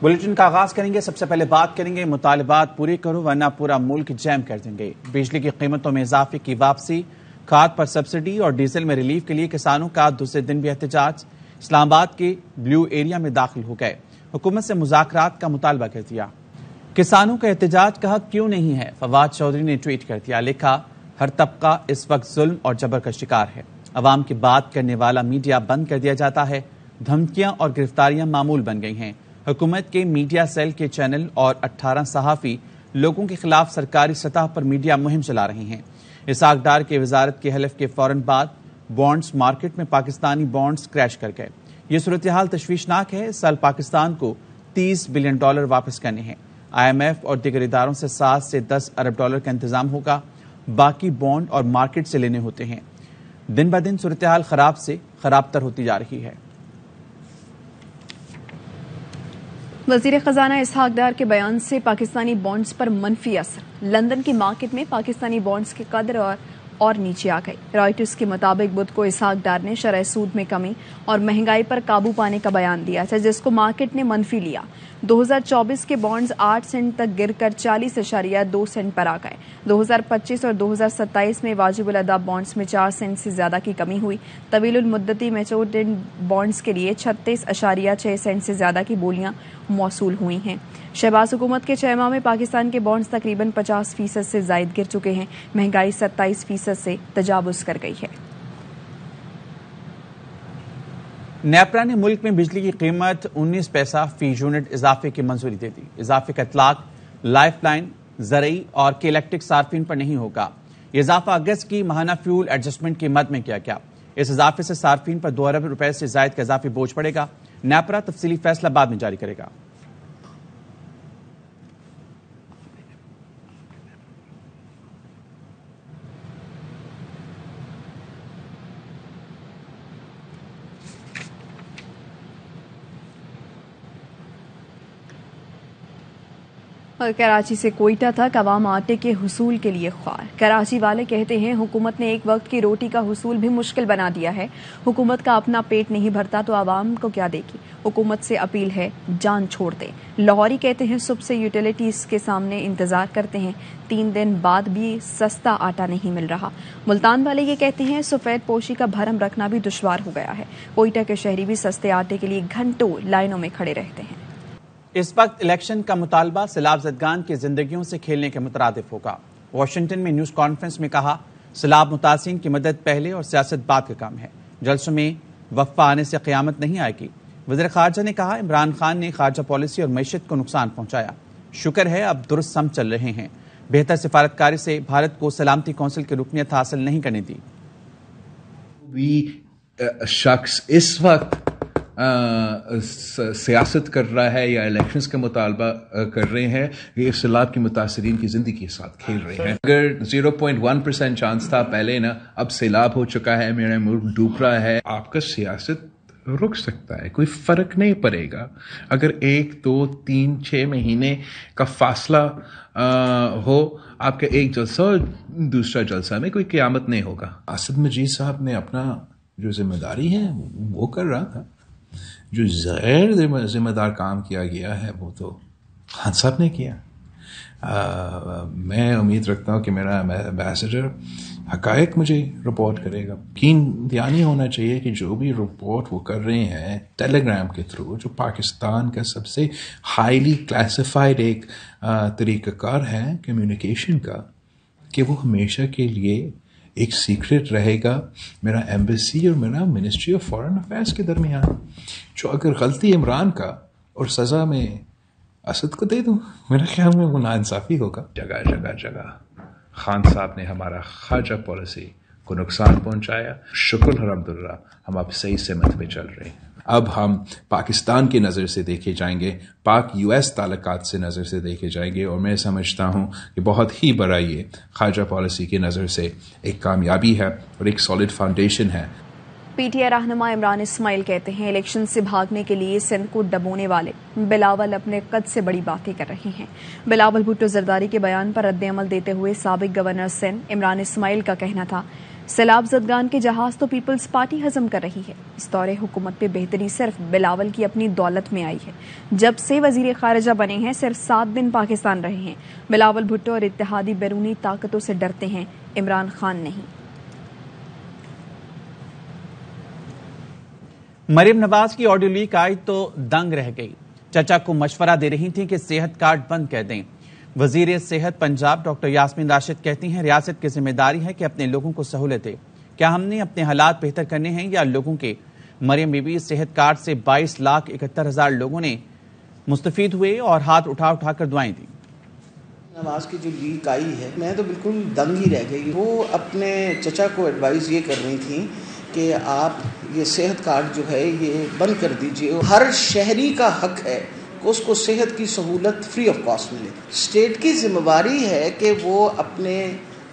Bulletin کا آغاز کریں گے۔ سب سے پہلے بات کریں گے مطالبات پورے کرو ورنہ پورا ملک جیم کر دیں گے۔ بجلی کی قیمتوں میں اضافے کی واپسی، کھاد پر سبسڈی اور ڈیزل میں ریلیف کے لیے کسانوں کا دوسرے دن بھی احتجاج۔ اسلام آباد کے بلیو ایریا میں داخل ہو گئے، حکومت سے مذاکرات کا مطالبہ کر دیا۔ کسانوں کا احتجاج کا حق کیوں نہیں ہے؟ فواد چودھری نے ٹویٹ کر دیا، لکھا ہر طبقہ اس وقت ظلم اور جبر کا شکار ہے، عوام کی بات کرنے والا میڈیا بند کر دیا جاتا ہے، دھمکیاں اور گرفتاریاں معمول بن گئی ہیں۔ حکومت کے میڈیا سیل کے چینل اور 18 صحافی لوگوں کے خلاف سرکاری سطح پر میڈیا مہم چلا رہے ہیں۔ اسحاق ڈار کے وزارت کے حلف کے فوراً بعد بانڈز مارکیٹ میں پاکستانی بانڈز کریش کر گئے۔ یہ صورتحال تشویشناک ہے۔ اس سال پاکستان کو $30 بلین واپس کرنے ہیں۔ IMF اور دیگر اداروں سے 7 سے 10 ارب ڈالر کا انتظام ہوگا، باقی بانڈ اور مارکیٹ سے لینے ہوتے ہیں۔ دن بدن صورتحال خراب سے خراب تر ہوتی جا رہی ہے۔ وزیر خزانہ اسحاق ڈار کے بیان سے پاکستانی بانڈز پر منفی اثر، لندن کی مارکیٹ میں پاکستانی بانڈز کی قدر اور نیچے آ گئی۔ رائٹرز کے مطابق بدھ کو اسحاق ڈار نے شرح سود میں کمی اور مہنگائی پر قابو پانے کا بیان دیا تھا، جس کو مارکیٹ نے منفی لیا۔ 2024 کے بانڈز 8 سینٹ تک گر کر 40.2 سینٹ پر آ گئے۔ 2025 اور 2027 میں واجب الادا بانڈز میں 4 سینٹ سے زیادہ کی کمی ہوئی۔ طویل المدتی میچورڈ بانڈز کے لیے 36.6 سینٹ سے زیادہ کی بولیاں موصول ہوئی ہیں۔ شہباز حکومت کے 6 ماہ میں پاکستان کے بانڈز تقریباً 50% سے زائد گر چکے ہیں، مہنگائی 27% سے تجاوز کر گئی ہے۔ نیپرا نے ملک میں بجلی کی قیمت 19 پیسہ فی یونٹ اضافے کی منظوری دے دی۔ اضافے کا اطلاق لائف لائن، زرعی اور کے الیکٹرک صارفین پر نہیں ہوگا۔ یہ اضافہ اگست کی ماہانہ فیول ایڈجسٹمنٹ کی مد میں کیا گیا۔ اس اضافے سے صارفین پر 2 ارب روپے سے زائد کا اضافی بوجھ پڑے گا۔ نیپرا تفصیلی فیصلہ بعد میں جاری کرے گا۔ اور کراچی سے کوئٹہ تک عوام آٹے کے حصول کے لیے خوار۔ کراچی والے کہتے ہیں حکومت نے ایک وقت کی روٹی کا حصول بھی مشکل بنا دیا ہے۔ حکومت کا اپنا پیٹ نہیں بھرتا تو عوام کو کیا دے گی؟ حکومت سے اپیل ہے جان چھوڑ دیں۔ لاہوری کہتے ہیں صبح سے یوٹیلیٹیز کے سامنے انتظار کرتے ہیں، 3 دن بعد بھی سستا آٹا نہیں مل رہا۔ ملتان والے یہ کہتے ہیں سفید پوشی کا بھرم رکھنا بھی دشوار ہو گیا ہے۔ کوئٹہ کے شہری بھی سستے آٹے کے لیے گھنٹوں لائنوں میں کھڑے رہتے ہیں۔ اس وقت الیکشن کا مطالبہ سیلاب زدگان کی زندگیوں سے کھیلنے کے مترادف ہوگا۔ واشنگٹن میں نیوز کانفرنس میں کہا، سیلاب متاثرین کی مدد پہلے اور سیاست بعد کا کام ہے، جلسوں میں وقفہ آنے سے قیامت نہیں آئے گی۔ وزیر خارجہ نے کہا، عمران خان نے خارجہ پالیسی اور معیشت کو نقصان پہنچایا، شکر ہے اب درست سم چل رہے ہیں۔ بہتر سفارتکاری سے بھارت کو سلامتی کونسل کی رکنیت حاصل نہیں کرنے دی۔ شخص اس وقت سیاست کر رہا ہے یا الیکشنز کا مطالبہ کر رہے ہیں، یہ سیلاب کے متاثرین کی زندگی کے ساتھ کھیل رہے ہیں۔ اگر 0.1% چانس تھا پہلے نا، اب سیلاب ہو چکا ہے، میرا ملک ڈوب رہا ہے، آپ کا سیاست رک سکتا ہے، کوئی فرق نہیں پڑے گا۔ اگر 1 2 3 6 مہینے کا فاصلہ ہو، آپ کا ایک جلسہ اور دوسرا جلسہ میں کوئی قیامت نہیں ہوگا۔ اسد مجید صاحب نے اپنا جو ذمہ داری ہے وہ کر رہا تھا، جو غیر ذمہ دار کام کیا گیا ہے وہ تو خان صاحب نے کیا۔ میں امید رکھتا ہوں کہ میرا ایمبیسڈر حقائق مجھے رپورٹ کرے گا۔ یقین دھیانی ہونا چاہیے کہ جو بھی رپورٹ وہ کر رہے ہیں ٹیلی گرام کے تھرو، جو پاکستان کا سب سے ہائیلی کلاسیفائڈ ایک طریقہ کار ہے کمیونیکیشن کا، کہ وہ ہمیشہ کے لیے ایک سیکرٹ رہے گا میرا ایمبیسی اور میرا منسٹری آف فارن افیئرس کے درمیان۔ جو اگر غلطی عمران کا اور سزا میں اسد کو دے دوں، میرے خیال میں وہ ناانصافی ہوگا۔ جگہ جگہ جگہ خان صاحب نے ہمارا خارجہ پالیسی کو نقصان پہنچایا۔ شکر الحمدللہ ہم اب صحیح سمت پہ چل رہے ہیں۔ اب ہم پاکستان کی نظر سے دیکھے جائیں گے، پاک US تعلقات سے نظر سے دیکھے جائیں گے، اور میں سمجھتا ہوں کہ بہت ہی بڑا یہ خارجہ پالیسی کی نظر سے ایک کامیابی ہے اور ایک سالڈ فاؤنڈیشن ہے۔ PTI رہنما عمران اسماعیل کہتے ہیں الیکشن سے بھاگنے کے لیے سندھ کو ڈبونے والے بلاول اپنے قد سے بڑی باتیں کر رہے ہیں۔ بلاول بھٹو زرداری کے بیان پر رد عمل دیتے ہوئے سابق گورنر سندھ عمران اسماعیل کا کہنا تھا، سیلاب زدگان کے جہاز تو پیپلز پارٹی ہضم کر رہی ہے. اس دور حکومت پہ بہتری صرف بلاول کی اپنی دولت میں آئی ہے. جب سے وزیر خارجہ بنے ہیں صرف 7 دن پاکستان رہے ہیں. بلاول بھٹو اور اتحادی بیرونی طاقتوں سے ڈرتے ہیں، عمران خان نہیں. مریم نواز کی آڈیو لیک آئی تو دنگ رہ گئی. چچا کو مشورہ دے رہی تھیں کہ صحت کارڈ بند کر دیں. وزیر صحت پنجاب ڈاکٹر یاسمین راشد کہتی ہیں ریاست کی ذمہ داری ہے کہ اپنے لوگوں کو سہولت دے. کیا ہم نے اپنے حالات بہتر کرنے ہیں یا لوگوں کے؟ مریم بی بی صحت کارڈ سے 22,71,000 لوگوں نے مستفید ہوئے اور ہاتھ اٹھا اٹھا کر دعائیں دیں. نواز کی جو لیک آئی ہے میں تو بالکل دنگ ہی رہ گئی. وہ اپنے چچا کو ایڈوائز یہ کر رہی تھیں کہ آپ یہ صحت کارڈ جو ہے یہ بند کر دیجئے. ہر شہری کا حق ہے کہ اس کو صحت کی سہولت فری آف کاسٹ ملے. اسٹیٹ کی ذمہ داری ہے کہ وہ اپنے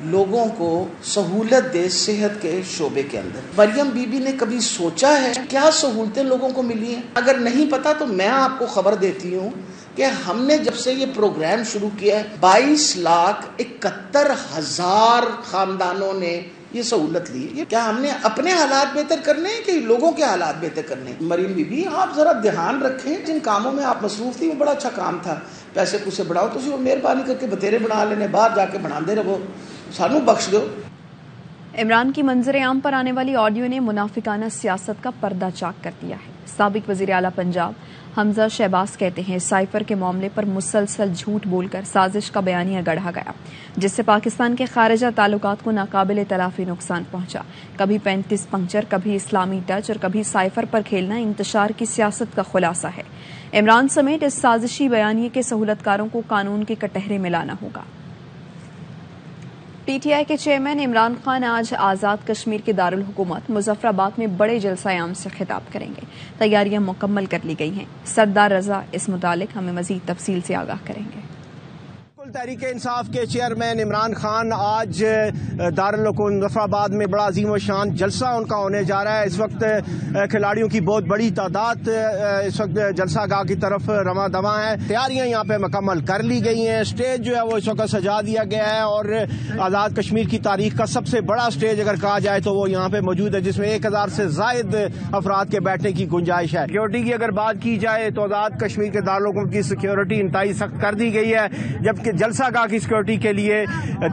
لوگوں کو سہولت دے صحت کے شعبے کے اندر. مریم بی بی نے کبھی سوچا ہے کیا سہولتیں لوگوں کو ملی ہیں؟ اگر نہیں پتا تو میں آپ کو خبر دیتی ہوں کہ ہم نے جب سے یہ پروگرام شروع کیا ہے 22,71,000 خاندانوں نے یہ سہولت لی. کیا ہم نے اپنے حالات بہتر کرنے ہیں کہ لوگوں کے حالات بہتر کرنے ہیں؟ مریم بی بی آپ ذرا دھیان رکھیں جن کاموں میں آپ مصروف تھی وہ بڑا اچھا کام تھا. پیسے پوسے بڑھاؤ تو مہربانی کر کے بتیرے بنا لینے، باہر جا کے بنا دے رہو، سانو بخش دو. عمران کی منظر عام پر آنے والی آڈیو نے منافقانہ سیاست کا پردہ چاک کر دیا ہے. سابق وزیر اعلیٰ پنجاب حمزہ شہباز کہتے ہیں سائفر کے معاملے پر مسلسل جھوٹ بول کر سازش کا بیانیہ گڑھا گیا جس سے پاکستان کے خارجہ تعلقات کو ناقابل تلافی نقصان پہنچا. کبھی 35 پنکچر، کبھی اسلامی ٹچ اور کبھی سائفر پر کھیلنا انتشار کی سیاست کا خلاصہ ہے. عمران سمیت اس سازشی بیانیے کے سہولت کاروں کو قانون کے کٹہرے میں لانا ہوگا. پی ٹی آئی کے چیئرمین عمران خان آج آزاد کشمیر کے دارالحکومت مظفر آباد میں بڑے جلسہ عام سے خطاب کریں گے. تیاریاں مکمل کر لی گئی ہیں. سردار رضا اس متعلق ہمیں مزید تفصیل سے آگاہ کریں گے. تحریک انصاف کے چیئرمین عمران خان آج دارالحکومت مظفر آباد میں بڑا عظیم و شان جلسہ ان کا ہونے جا رہا ہے. اس وقت کھلاڑیوں کی بہت بڑی تعداد اس وقت جلسہ گاہ کی طرف رواں دواں ہے. تیاریاں یہاں پہ مکمل کر لی گئی ہیں. اسٹیج جو ہے وہ اس وقت سجا دیا گیا ہے اور آزاد کشمیر کی تاریخ کا سب سے بڑا اسٹیج اگر کہا جائے تو وہ یہاں پہ موجود ہے جس میں 1,000 سے زائد افراد کے بیٹھنے کی گنجائش ہے. سیکورٹی کی اگر بات کی جائے تو آزاد کشمیر کے دارالحکومت کی سیکورٹی انتہائی سخت کر دی گئی ہے جبکہ جلسہ گاہ کی سیکورٹی کے لیے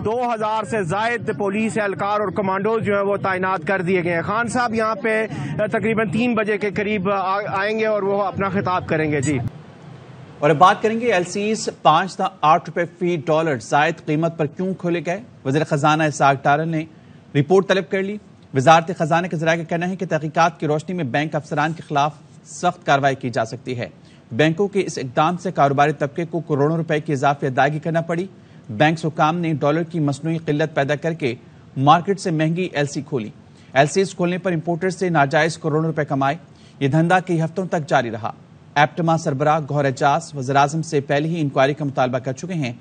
2,000 سے زائد پولیس اہلکار اور کمانڈوز جو ہیں وہ تعینات کر دیے گئے ہیں. خان صاحب یہاں پہ تقریباً 3 بجے کے قریب آئیں گے اور وہ اپنا خطاب کریں گے. جی اور اب بات کریں گے ایل سیز 5.8 روپے فی ڈالر زائد قیمت پر کیوں کھولے گئے. وزیر خزانہ اسحاق ڈار نے رپورٹ طلب کر لی. وزارت خزانہ کے ذرائع کا کہنا ہے کہ تحقیقات کی روشنی میں بینک افسران کے خلاف سخت کارروائی کی جا سکتی ہے. بینکوں کے اس اقدام سے کاروباری طبقے کو کروڑوں روپے کی اضافی ادائیگی کرنا پڑی. بینکس حکام نے ڈالر کی مصنوعی قلت پیدا کر کے مارکیٹ سے مہنگی ایل سی کھولی. ایل سیز کھولنے پر امپورٹر سے ناجائز کروڑوں روپے کمائے. یہ دھندا کئی ہفتوں تک جاری رہا. ایپٹما سربراہ گوہر اعجاز وزیراعظم سے پہلے ہی انکوائری کا مطالبہ کر چکے ہیں.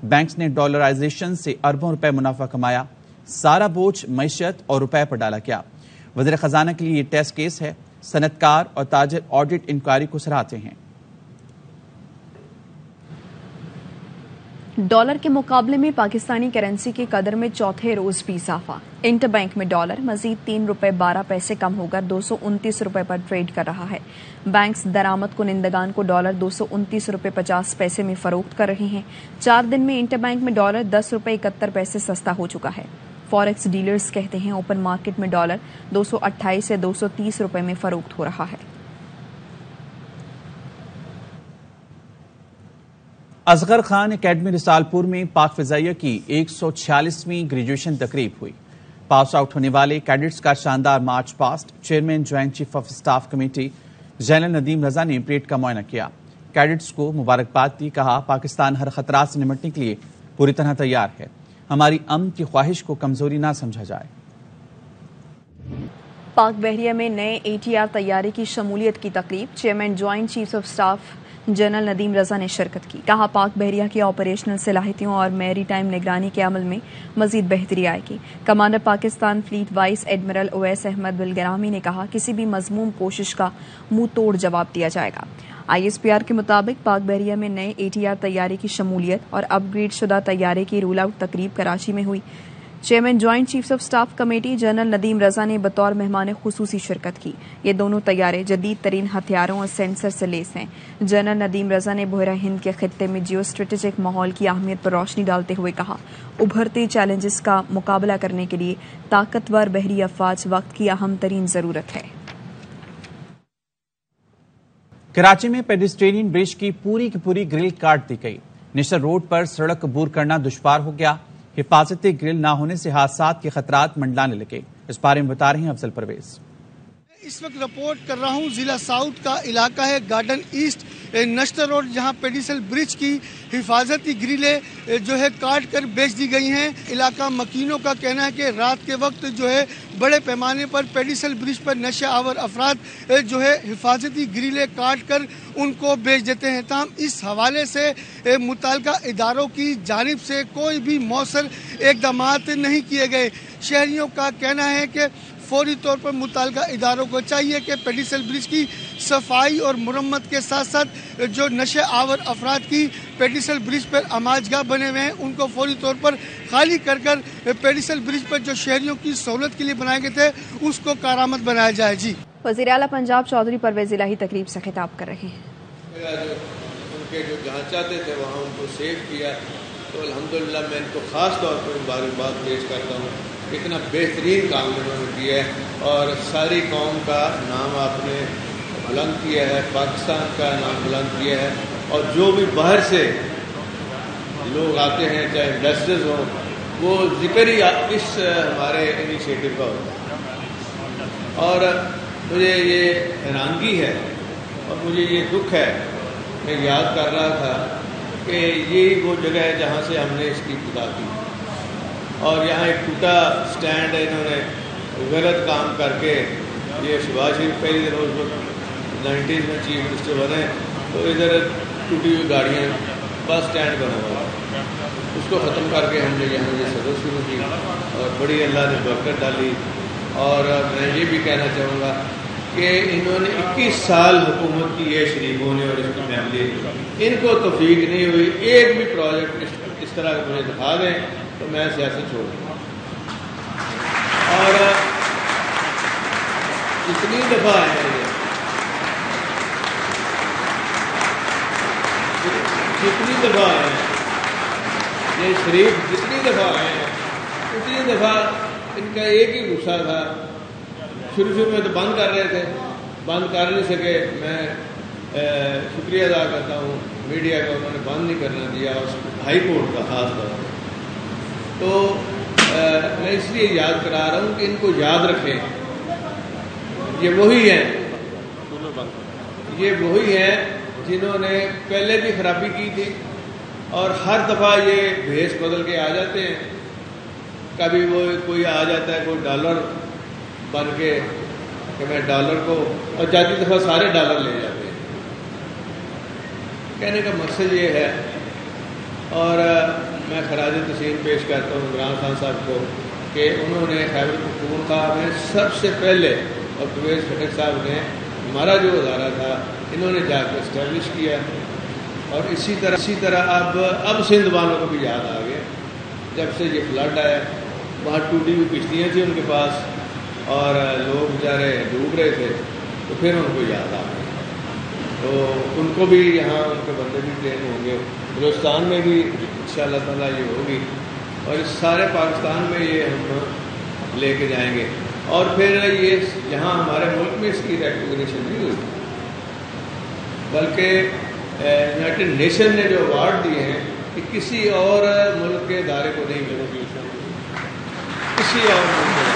بینکس نے ڈالرائزیشن سے اربوں روپے منافع کمایا. سارا بوجھ معیشت اور روپے پر ڈالا گیا. وزیر خزانہ کے لیے یہ ٹیسٹ کیس ہے. صنعت کار اور تاجر آڈٹ انکوائری کو سراہتے ہیں. ڈالر کے مقابلے میں پاکستانی کرنسی کی قدر میں چوتھے روز بھی اضافہ. انٹر بینک میں ڈالر مزید 3 روپے 12 پیسے کم ہو کر 229 روپے پر ٹریڈ کر رہا ہے. بینکس درآمد کنندگان کو ڈالر 229 روپے 50 پیسے میں فروخت کر رہے ہیں. 4 دن میں انٹر بینک میں ڈالر 10 روپے 71 پیسے سستا ہو چکا ہے. فوریکس ڈیلرز کہتے ہیں اوپن مارکیٹ میں ڈالر 228 سے 230 روپے میں فروخت ہو رہا ہے. اصغر خان اکیڈمی رسالپور میں پاک فضائیہ کی 146ویں گریجویشن تقریب ہوئی. پاس آؤٹ ہونے والے کیڈٹس کا شاندار march past. Chairman joint chief of staff committee general Nadeem Raza نے پریڈ کا معائنہ کیا. کیڈٹس کو مبارکباد دی. کہا پاکستان ہر خطرات سے نمٹنے کے لیے پوری طرح تیار ہے. ہماری امن کی خواہش کو کمزوری نہ سمجھا جائے. پاک بحریہ میں نئے ATR طیارے کی شمولیت کی تقریب. Chairman joint chief of staff general Nadeem Raza نے شرکت کی. کہا پاک بحریہ کی آپریشنل صلاحیتوں اور میری ٹائم نگرانی کے عمل میں مزید بہتری آئے گی. Commander Pakistan fleet vice admiral Owais Ahmed Bilgrami نے کہا کسی بھی مذموم کوشش کا منہ توڑ جواب دیا جائے گا. ISPR کے مطابق پاک بحریہ میں نئے ATR طیارے کی شمولیت اور اپ گریڈ شدہ طیارے کی رول آؤٹ تقریب کراچی میں ہوئی. Chairman joint chiefs of staff committee general Nadeem Raza نے بطور مہمان خصوصی شرکت کی. یہ دونوں طیارے جدید ترین ہتھیاروں اور سینسر سے لیس ہیں. جنرل ندیم رضا نے بحیرہ ہند کے خطے میں جیو اسٹریٹجک ماحول کی اہمیت پر روشنی ڈالتے ہوئے کہا ابھرتے چیلنجز کا مقابلہ کرنے کے لیے طاقتور بحری افواج وقت کی اہم ترین ضرورت ہے. کراچی میں پیڈسٹرینین برج کی پوری گرل کاٹ دی گئی. نشر روڈ پر سڑک عبور کرنا دشوار ہو گیا. حفاظتی گرل نہ ہونے سے حادثات کے خطرات منڈلانے لگے. اس بارے میں بتا رہے ہیں افضل پرویز. اس وقت رپورٹ کر رہا ہوں ضلع ساؤتھ کا علاقہ ہے گارڈن ایسٹ نشتر روڈ، جہاں پیڈیسل برج کی حفاظتی گریلیں جو ہے کاٹ کر بیچ دی گئی ہیں. علاقہ مکینوں کا کہنا ہے کہ رات کے وقت جو ہے بڑے پیمانے پر پیڈیسل برج پر نشہ آور افراد جو ہے حفاظتی گریلیں کاٹ کر ان کو بیچ دیتے ہیں. تاہم اس حوالے سے متعلقہ اداروں کی جانب سے کوئی بھی مؤثر اقدامات نہیں کیے گئے. شہریوں کا کہنا ہے کہ فوری طور پر متعلقہ اداروں کو چاہیے کہ پیڈیسل برج کی صفائی اور مرمت کے ساتھ ساتھ جو نشہ آور افراد کی پیڈیسل برج پر آماجگاہ بنے ہوئے ہیں ان کو فوری طور پر خالی کر پیڈیسل برج پر جو شہریوں کی سہولت کے لیے بنائے گئے تھے اس کو کارآمد بنایا جائے. جی وزیر اعلیٰ پنجاب چودھری پرویز الہی تقریب سے خطاب کر رہے ہیں. ان کے جو جہاں چاہتے تھے وہاں ان کو سیو کیا تو الحمدللہ میں ان کو خاص طور پر مبارکباد پیش کرتا ہوں. اتنا بہترین کام انہوں نے کیا ہے اور ساری قوم کا نام آپ نے بلند کیا ہے، پاکستان کا نام بلند کیا ہے. اور جو بھی باہر سے لوگ آتے ہیں چاہے انویسٹرز ہوں وہ ذکر ہی اس ہمارے انیشیٹو کا ہوتا ہے. اور مجھے یہ حیرانگی ہے اور مجھے یہ دکھ ہے، میں یاد کر رہا تھا کہ یہی وہ جگہ ہے جہاں سے ہم نے اس کی ابتدا کی اور یہاں ایک ٹوٹا سٹینڈ ہے. انہوں نے غلط کام کر کے یہ شہباز شریف پہلی دن اس وقت 90 میں چیف منسٹر بنے تو ادھر ٹوٹی ہوئی گاڑیاں بس سٹینڈ بنا ہوا اس کو ختم کر کے ہم نے یہاں یہ سفر شروع کی اور بڑی اللہ نے برکت ڈالی. اور میں یہ بھی کہنا چاہوں گا کہ انہوں نے 21 سال حکومت کی ہے شریفوں نے اور اس کی فیملی، ان کو توفیق نہیں ہوئی ایک بھی پروجیکٹ اس طرح مجھے دکھا دیں تو میں سیاست چھوڑ دوں. اور جتنی دفعہ آئے ہیں یہ شریف جتنی دفعہ آئے ہیں اتنی دفعہ ان کا ایک ہی غصہ تھا. شروع میں تو بند کر رہے تھے، بند کر نہیں سکے. میں شکریہ ادا کرتا ہوں میڈیا کا، انہوں نے بند نہیں کرنا دیا ہائی کورٹ کا خاص طور پر. تو میں اس لیے یاد کرا رہا ہوں کہ ان کو یاد رکھیں. یہ وہی ہیں جنہوں نے پہلے بھی خرابی کی تھی اور ہر دفعہ یہ بھیس بدل کے آ جاتے ہیں. کبھی وہ کوئی آ جاتا ہے کوئی ڈالر بن کے کہ میں ڈالر کو، اور جاتی دفعہ سارے ڈالر لے جاتے ہیں. کہنے کا مقصد یہ ہے اور میں خراج تحسین پیش کرتا ہوں عمران خان صاحب کو کہ انہوں نے خیبر پختونخوا میں سب سے پہلے اور پرویز خٹک صاحب نے ہمارا جو ادارہ تھا انہوں نے جا کے اسٹیبلش کیا. اور اسی طرح اب سندھ والوں کو بھی یاد آ گیا جب سے یہ فلڈ آیا. وہاں ٹوٹی ہوئی کشتیاں تھیں ان کے پاس اور لوگ بیچارے ڈوب رہے تھے تو پھر ان کو یاد آ گیا. تو ان کو بھی یہاں ان کے بندے بھی ٹرین ہوں گے. بلوچستان میں بھی انشاءاللہ تعالیٰ یہ ہوگی اور اس سارے پاکستان میں یہ ہم لے کے جائیں گے. اور پھر یہ یہاں ہمارے ملک میں اس کی ریکگنیشن نہیں ہوئی بلکہ یونائٹڈ نیشن نے جو ایوارڈ دیے ہیں کہ کسی اور ملک کے ادارے کو نہیں ملے، کسی اور ملک کے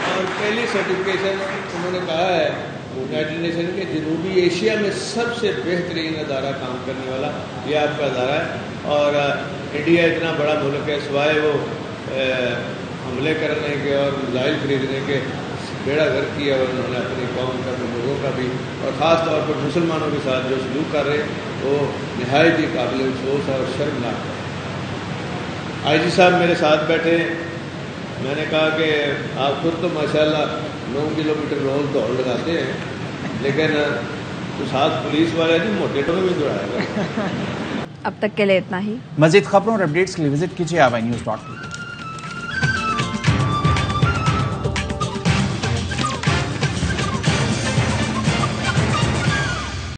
اور پہلی سرٹیفکیشن انہوں نے کہا ہے یونائٹڈ نیشن کے جنوبی ایشیا میں سب سے بہترین ادارہ کام کرنے والا یہ آپ کا ادارہ ہے. اور انڈیا اتنا بڑا ملک ہے، سوائے وہ حملے کرنے کے اور میزائل خریدنے کے بیڑا گرک کیا اور انہوں نے اپنی قوم کا لوگوں کا بھی اور خاص طور پر مسلمانوں کے ساتھ جو سلوک کر رہے ہیں وہ نہایت ہی قابل افسوس اور شرمناک ہے. آئی جی صاحب میرے ساتھ بیٹھے ہیں. میں نے کہا کہ آپ خود تو ماشاءاللہ 9 کلومیٹر روز دوڑ لگاتے ہیں لیکن تو ساتھ پولیس والے نہیں موٹے ٹو میں بھی دوڑائے گا. اب تک کے لیے اتنا ہی. مزید خبروں اور اپڈیٹس کے لیے وزٹ کیجیے ABhiNews.tv.